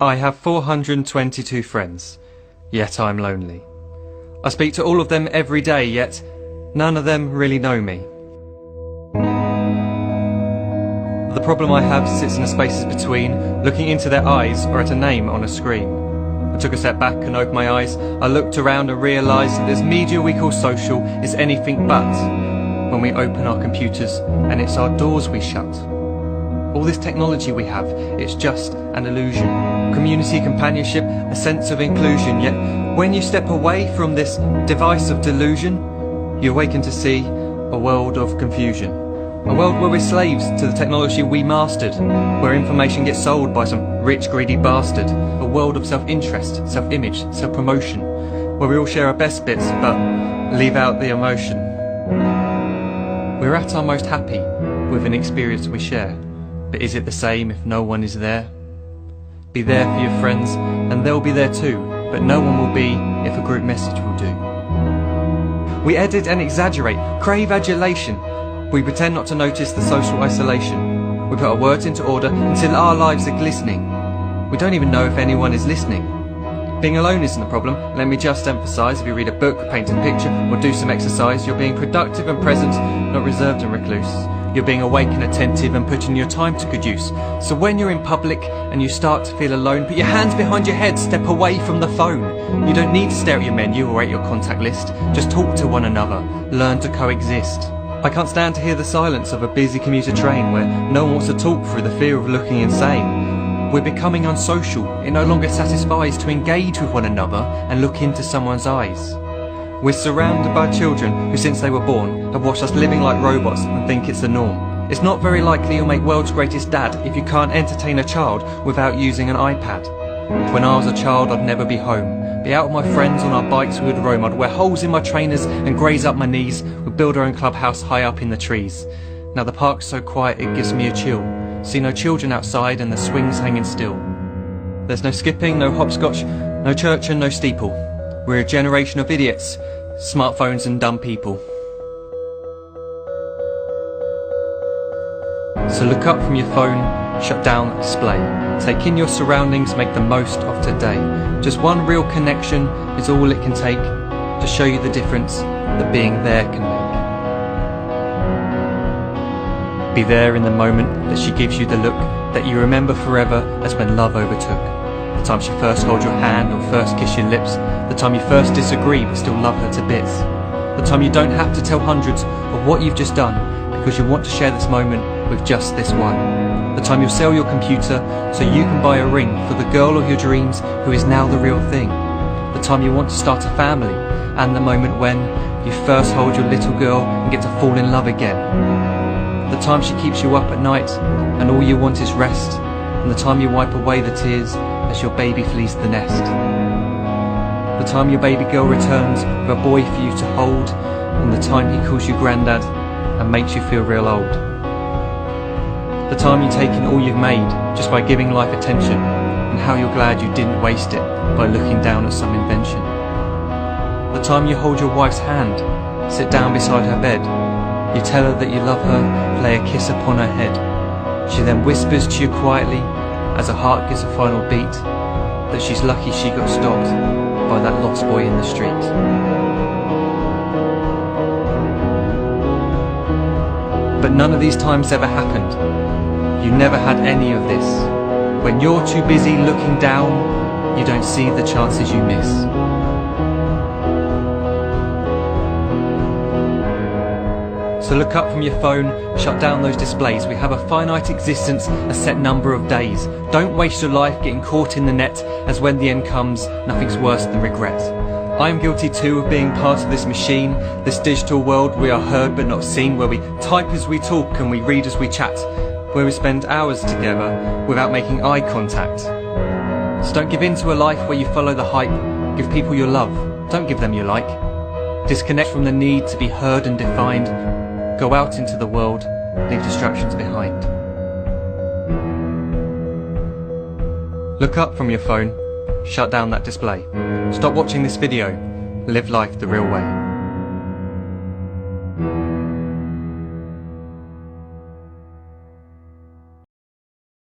I have 422 friends, yet I'm lonely. I speak to all of them every day, yet none of them really know me. The problem I have sits in the spaces between looking into their eyes or at a name on a screen. I took a step back and opened my eyes. I looked around and realised that this media we call social is anything but when we open our computers and it's our doors we shut. All this technology we have, it's just an illusion. Community, companionship, a sense of inclusion. Yet when you step away from this device of delusion, you awaken to see a world of confusion. A world where we're slaves to the technology we mastered, where information gets sold by some rich, greedy bastard. A world of self-interest, self-image, self-promotion, where we all share our best bits but leave out the emotion. We're at our most happy with an experience we share. But is it the same if no one is there? Be there for your friends and they'll be there too, but no one will be if a group message will do. We edit and exaggerate, crave adulation. We pretend not to notice the social isolation. We put our words into order until our lives are glistening. We don't even know if anyone is listening. Being alone isn't the problem. Let me just emphasise, if you read a book, paint a picture or do some exercise, you're being productive and present, not reserved and recluse. You're being awake and attentive and putting your time to good use. So when you're in public and you start to feel alone, put your hands behind your head, step away from the phone. You don't need to stare at your menu or at your contact list. Just talk to one another, learn to coexist. I can't stand to hear the silence of a busy commuter train where no one wants to talk through the fear of looking insane. We're becoming unsocial. It no longer satisfies to engage with one another and look into someone's eyes. We're surrounded by children who, since they were born, have watched us living like robots and think it's the norm. It's not very likely you'll make world's greatest dad if you can't entertain a child without using an iPad. When I was a child, I'd never be home. Be out with my friends on our bikes, we would roam. I'd wear holes in my trainers and graze up my knees. We'd build our own clubhouse high up in the trees. Now the park's so quiet it gives me a chill. See no children outside and the swings hanging still. There's no skipping, no hopscotch, no church and no steeple. We're a generation of idiots, smartphones and dumb people. So look up from your phone, shut down the display. Take in your surroundings, make the most of today. Just one real connection is all it can take to show you the difference that being there can make. Be there in the moment that she gives you the look that you remember forever as when love overtook. The time she first holds your hand or first kiss your lips. The time you first disagree but still love her to bits. The time you don't have to tell hundreds of what you've just done because you want to share this moment with just this one. The time you'll sell your computer so you can buy a ring for the girl of your dreams who is now the real thing. The time you want to start a family, and the moment when you first hold your little girl and get to fall in love again. The time she keeps you up at night and all you want is rest, and the time you wipe away the tears as your baby flees the nest. The time your baby girl returns with a boy for you to hold, and the time he calls you granddad and makes you feel real old. The time you take in all you've made just by giving life attention, and how you're glad you didn't waste it by looking down at some invention. The time you hold your wife's hand, sit down beside her bed, you tell her that you love her, lay a kiss upon her head. She then whispers to you quietly as her heart gives a final beat that she's lucky she got stopped by that lost boy in the street. But none of these times ever happened. You never had any of this. When you're too busy looking down, you don't see the chances you miss. So look up from your phone, shut down those displays. We have a finite existence, a set number of days. Don't waste your life getting caught in the net, as when the end comes, nothing's worse than regret. I am guilty too of being part of this machine, this digital world we are heard but not seen, where we type as we talk and we read as we chat, where we spend hours together without making eye contact. So don't give in to a life where you follow the hype. Give people your love, don't give them your like. Disconnect from the need to be heard and defined. Go out into the world, leave distractions behind. Look up from your phone, shut down that display. Stop watching this video, live life the real way.